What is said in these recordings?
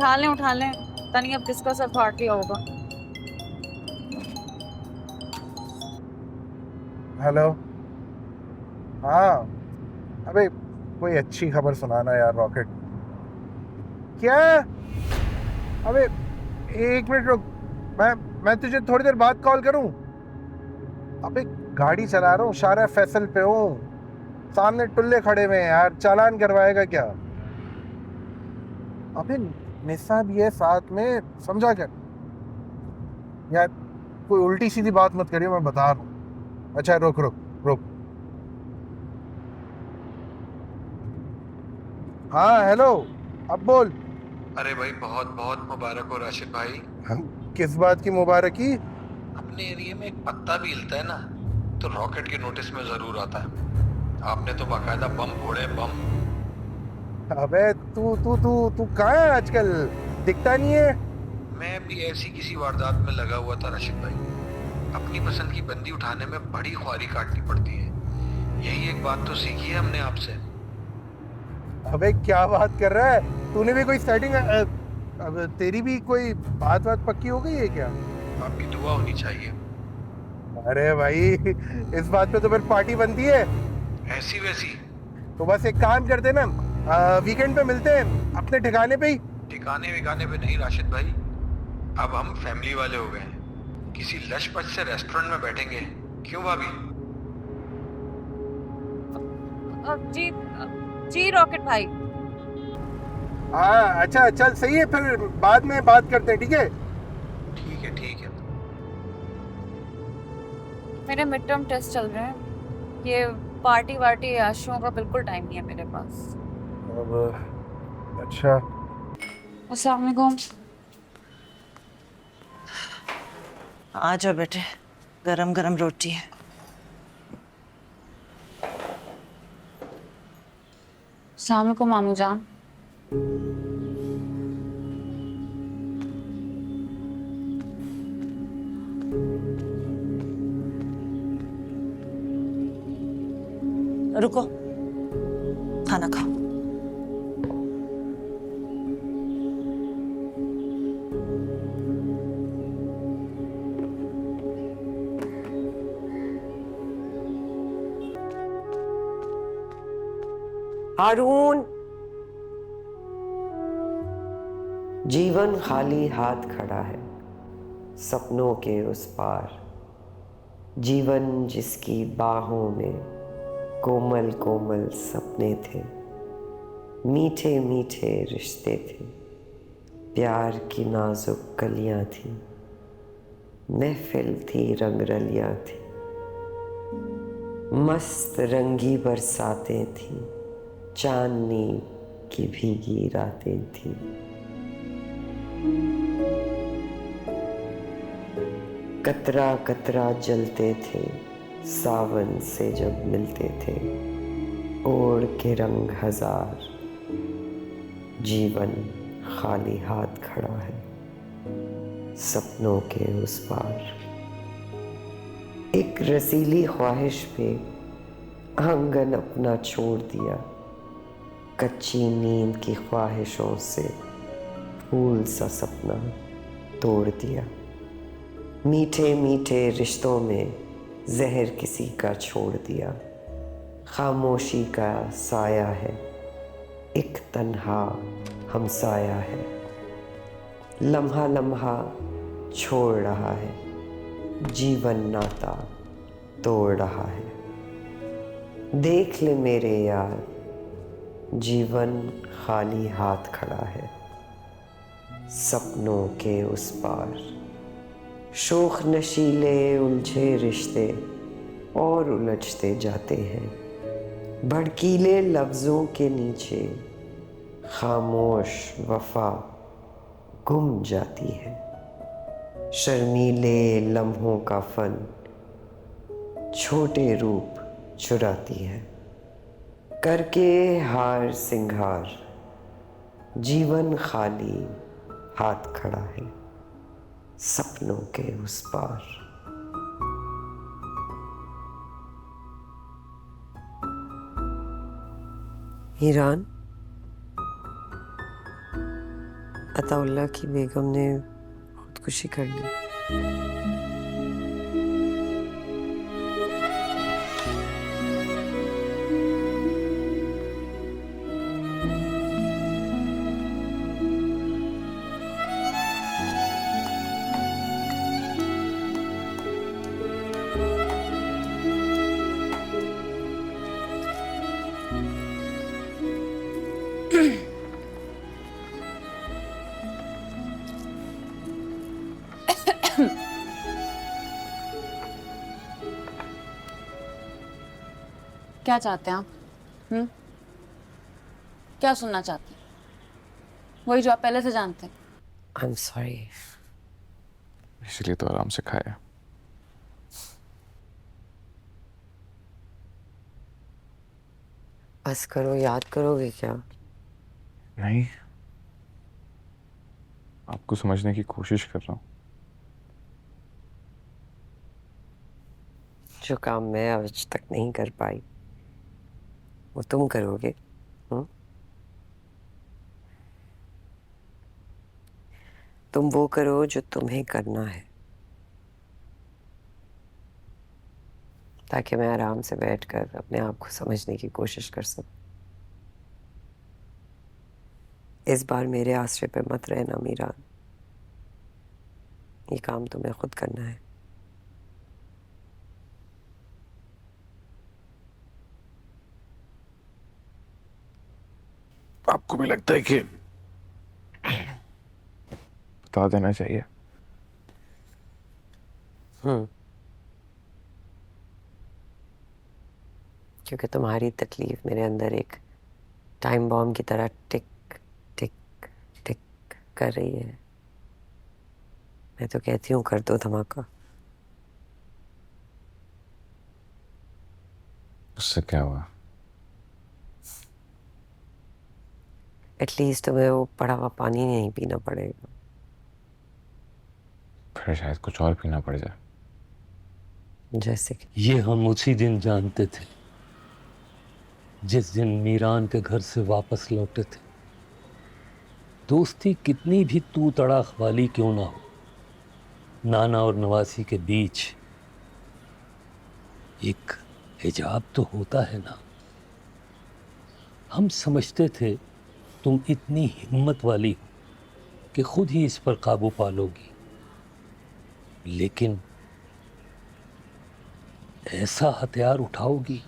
उठा लें, पता नहीं अब किसका सर फाट लिया होगा। हेलो। हाँ। अबे कोई अच्छी खबर सुनाना यार रॉकेट। क्या? अबे एक मिनट रुक। मैं मैं तुझे थोड़ी देर बाद कॉल करूं। अबे गाड़ी चला रहा हूँ, शारा फैसल पे हूँ। सामने टुल्ले खड़े हुए हैं यार, चालान करवाएगा क्या? अबे निशा भी है साथ में, समझा क्या? यार कोई उल्टी सीधी बात मत करियो, मैं बता रहा हूँ। अच्छा रुक रुक रुक। हाँ हेलो। अब बोल। अरे भाई, बहुत बहुत मुबारक हो राशिद भाई। हम किस बात की मुबारकी? अपने एरिया में एक पत्ता भी हिलता है ना, तो रॉकेट के नोटिस में जरूर आता है। आपने तो बाकायदा बम फोड़े, बम। अबे तू तू तू तू कहाँ है आजकल? दिखता नहीं है। मैं भी ऐसी किसी वारदात में लगा हुआ था राशिद भाई। अपनी पसंद की बंदी उठाने में बड़ी ख्वारी काटनी पड़ती है। यही एक बात तो सीखी है हमने आपसे। अबे क्या बात कर रहा है? तूने भी कोई सेटिंग? अब तेरी भी कोई बात बात पक्की हो गई है क्या? आपकी दुआ होनी चाहिए। अरे भाई इस बात पे तो फिर पार्टी बनती है। ऐसी वैसी। तो बस एक काम करते हैं ना, वीकेंड पे मिलते हैं अपने ठिकाने पे ही। ठिकाने विकाने पे नहीं राशिद भाई। अब हम फैमिली वाले हो गए हैं। किसी लश पच से रेस्टोरेंट में बैठेंगे। क्यों भाभी? जी जी रॉकेट भाई। हाँ अच्छा चल सही है, फिर बाद में बात करते हैं, ठीक है? ठीक है, ठीक है। मेरे मिड टर्म टेस्ट चल रहे हैं, ये पार्टी वार्टी आशियों का बिल्कुल टाइम नहीं है मेरे पास। अब अच्छा। अस्सलाम वालेकुम। आ जाओ बेटे, गरम गरम रोटी है। अस्सलाम वालेकुम मामू जान। रुको, खाना खाओ। हारून। जीवन खाली हाथ खड़ा है सपनों के उस पार। जीवन जिसकी बाहों में कोमल कोमल सपने थे, मीठे मीठे रिश्ते थे, प्यार की नाजुक कलियां थी, महफिल थी रंगरलियां थी, मस्त रंगी बरसातें थी, चांदनी की भीगी रातें थी। कतरा कतरा जलते थे सावन से जब मिलते थे, ओढ़ के रंग हजार। जीवन खाली हाथ खड़ा है सपनों के उस पार। एक रसीली ख्वाहिश पे आंगन अपना छोड़ दिया, कच्ची नींद की ख्वाहिशों से फूल सा सपना तोड़ दिया। मीठे मीठे रिश्तों में जहर किसी का छोड़ दिया, खामोशी का साया है एक तन्हा हमसाया है। लम्हा लम्हा छोड़ रहा है, जीवन नाता तोड़ रहा है। देख ले मेरे यार, जीवन खाली हाथ खड़ा है सपनों के उस पार। शोख नशीले उलझे रिश्ते और उलझते जाते हैं, भड़कीले लफ्ज़ों के नीचे खामोश वफा गुम जाती है। शर्मीले लम्हों का फन छोटे रूप चुराती है, करके हार सिंगार जीवन खाली हाथ खड़ा है सपनों के उस पार। ईरान, अताउल्ला की बेगम ने खुदकुशी कर ली। क्या चाहते हैं आप? क्या सुनना चाहते हैं? वही जो आप पहले से जानते हैं। I am sorry. इसलिए तो आराम से खाया। बस करो, याद करोगे क्या? नहीं, आपको समझने की कोशिश कर रहा हूँ। जो काम मैं आज तक नहीं कर पाई वो तुम करोगे। तुम वो करो जो तुम्हें करना है, ताकि मैं आराम से बैठकर अपने आप को समझने की कोशिश कर सकूं। इस बार मेरे आश्रय पे मत रहना मीरान, ये काम तुम्हें खुद करना है। आपको भी लगता है कि बता देना चाहिए? क्योंकि तुम्हारी तकलीफ मेरे अंदर एक टाइम बॉम्ब की तरह टिक टिक टिक कर रही है। मैं तो कहती हूँ कर दो धमाका। उससे क्या हुआ? एटलीस्ट तुम्हें वो पड़ा हुआ पानी नहीं पीना पड़ेगा। फिर शायद कुछ और पीना पड़ जाए। जैसे कि ये हम उसी दिन जानते थे जिस दिन मीरान के घर से वापस लौटे थे। दोस्ती कितनी भी तू तड़ाक वाली क्यों ना हो, नाना और नवासी के बीच एक हिजाब तो होता है ना। हम समझते थे तुम इतनी हिम्मत वाली हो कि खुद ही इस पर काबू पा लोगी, लेकिन ऐसा हथियार उठाओगी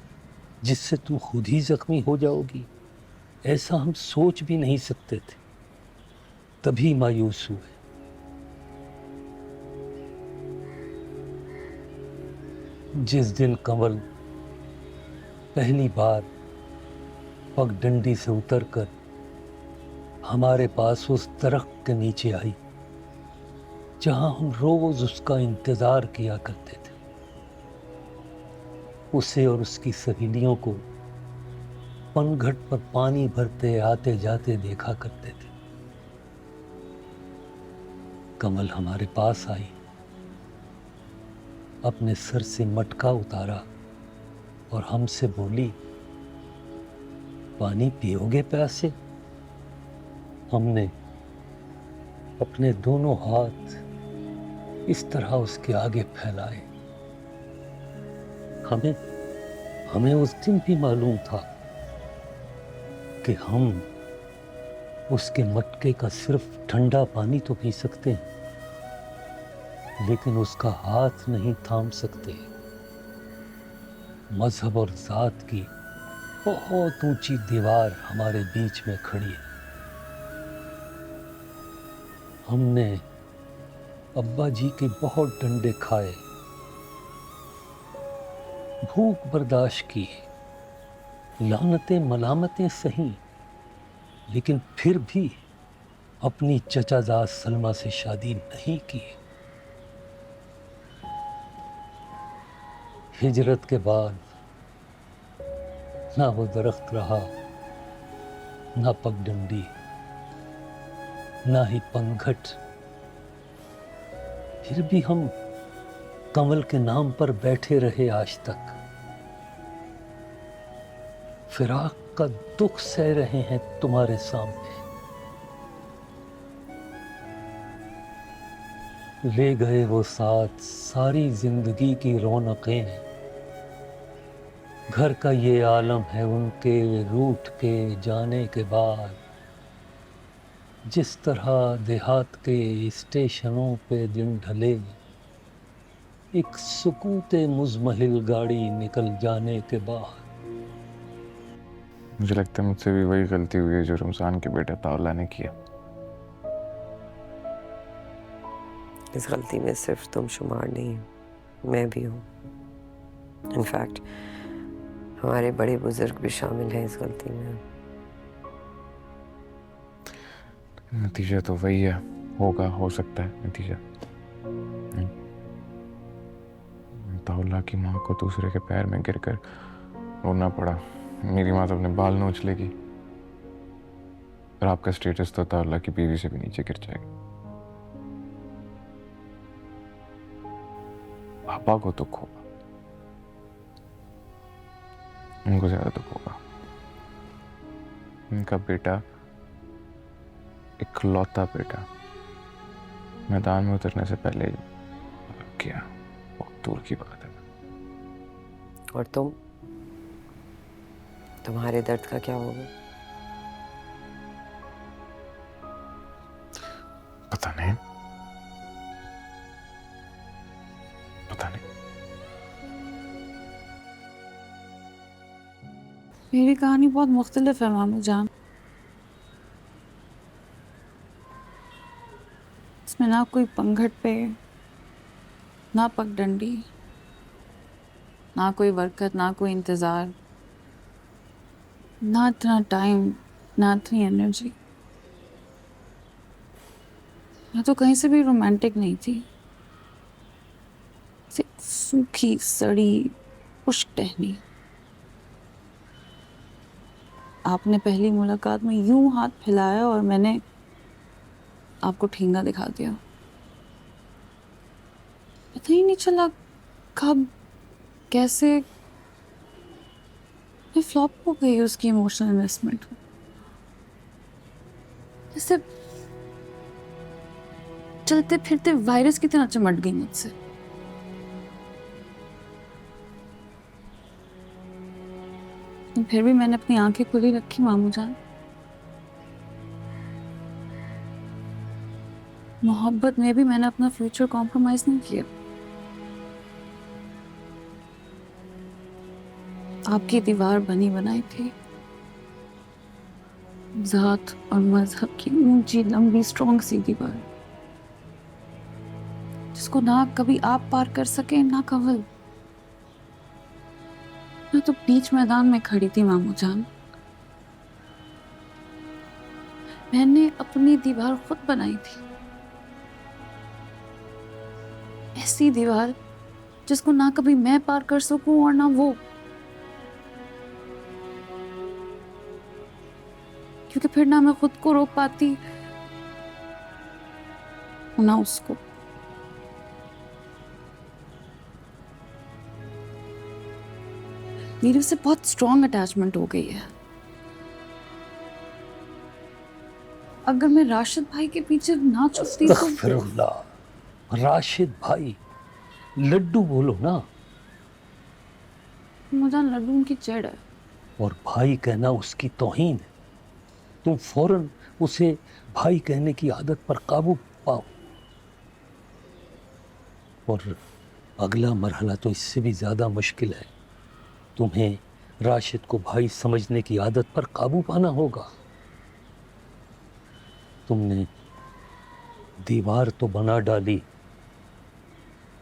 जिससे तुम खुद ही जख्मी हो जाओगी, ऐसा हम सोच भी नहीं सकते थे। तभी मायूस हुए। जिस दिन कमल पहली बार पगडंडी से उतरकर हमारे पास उस दरख्त के नीचे आई जहां हम रोज उसका इंतजार किया करते थे, उसे और उसकी सहेलियों को पनघट पर पानी भरते आते जाते देखा करते थे। कमल हमारे पास आई, अपने सर से मटका उतारा और हमसे बोली, पानी पियोगे प्यासे? हमने अपने दोनों हाथ इस तरह उसके आगे फैलाए। हमें उस दिन भी मालूम था कि हम उसके मटके का सिर्फ ठंडा पानी तो पी सकते हैं, लेकिन उसका हाथ नहीं थाम सकते। मजहब और जात की बहुत ऊंची दीवार हमारे बीच में खड़ी है। हमने अब्बा जी के बहुत डंडे खाए, भूख बर्दाश्त की, लानतें मलामतें सही, लेकिन फिर भी अपनी चचाजाद सलमा से शादी नहीं की। हिजरत के बाद ना वो दरख्त रहा, ना पगडंडी, ना ही पनघट। फिर भी हम कमल के नाम पर बैठे रहे आज तक। फिराक का दुख सह रहे हैं तुम्हारे सामने। ले गए वो साथ सारी जिंदगी की रौनकें। घर का ये आलम है उनके रूठ के जाने के बाद। जिस तरह देहात के स्टेशनों पे दिन ढले, एक सुकूते मुज़महिल गाड़ी निकल जाने के बाद। मुझे लगता है मुझसे भी वही गलती हुई है जो रमजान के बेटे ताउला ने किया। इस गलती में सिर्फ तुम शुमार नहीं, मैं भी हूँ। इनफैक्ट हमारे बड़े बुजुर्ग भी शामिल हैं इस गलती में। नतीजा तो वही है, होगा, हो सकता है नतीजा। ताउला की माँ को दूसरे के पैर में गिरकर रोना पड़ा। मेरी माँ तो अपने बाल नोच लेगी और आपका स्टेटस तो ताउला की बीवी से भी नीचे गिर जाएगा। पापा को दुख होगा, उनको ज्यादा दुख होगा। उनका बेटा, इकलौता बेटा, मैदान में उतरने से पहले भाग गया। बहुत दूर की बात है। और तुम्हारे दर्द का क्या होगा? पता नहीं, पता नहीं। मेरी कहानी बहुत मुख्तलिफ है मामू जान। इसमें ना कोई पंघट पे, ना पगडंडी, ना कोई बरकत, ना कोई इंतज़ार, ना इतना टाइम, ना इतनी एनर्जी। मैं तो कहीं से भी रोमांटिक नहीं थी। सिर्फ सूखी सड़ी खुश्क टहनी। आपने पहली मुलाकात में यूं हाथ फैलाया और मैंने आपको ठेंगा दिखा दिया। पता ही नहीं चला कब, कैसे मैं फ्लॉप हो गई उसकी इमोशनल इन्वेस्टमेंट। जैसे चलते फिरते वायरस की तरह चिमट गई मुझसे। फिर भी मैंने अपनी आंखें खुली रखी मामू जान। मोहब्बत में भी मैंने अपना फ्यूचर कॉम्प्रोमाइज नहीं किया। आपकी दीवार बनी बनाई थी, जात और मजहब की ऊंची लंबी स्ट्रॉन्ग सी दीवार, जिसको ना कभी आप पार कर सके ना कवल। मैं तो बीच मैदान में खड़ी थी मामू जान। मैंने अपनी दीवार खुद बनाई थी, ऐसी दीवार जिसको ना कभी मैं पार कर सकूं और ना वो। क्योंकि फिर ना मैं खुद को रोक पाती ना उसको। मेरे से बहुत स्ट्रॉन्ग अटैचमेंट हो गई है। अगर मैं राशिद भाई के पीछे ना छुपती तो अस्तगफिरुल्लाह। राशिद भाई, लड्डू बोलो ना। मुझे लड्डू उनकी चिढ़ है। और भाई कहना उसकी तौहीन है। तुम फौरन उसे भाई कहने की आदत पर काबू पाओ। और अगला मरहला तो इससे भी ज़्यादा मुश्किल है। तुम्हें राशिद को भाई समझने की आदत पर काबू पाना होगा। तुमने दीवार तो बना डाली,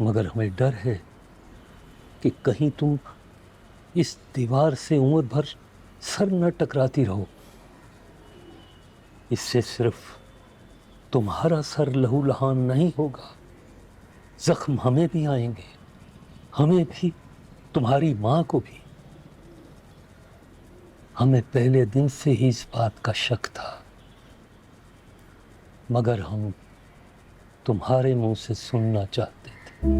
मगर हमें डर है कि कहीं तुम इस दीवार से उम्र भर सर न टकराती रहो। इससे सिर्फ तुम्हारा सर लहूलुहान नहीं होगा, जख्म हमें भी आएंगे, हमें भी, तुम्हारी माँ को भी। हमें पहले दिन से ही इस बात का शक था, मगर हम तुम्हारे मुंह से सुनना चाहते थे।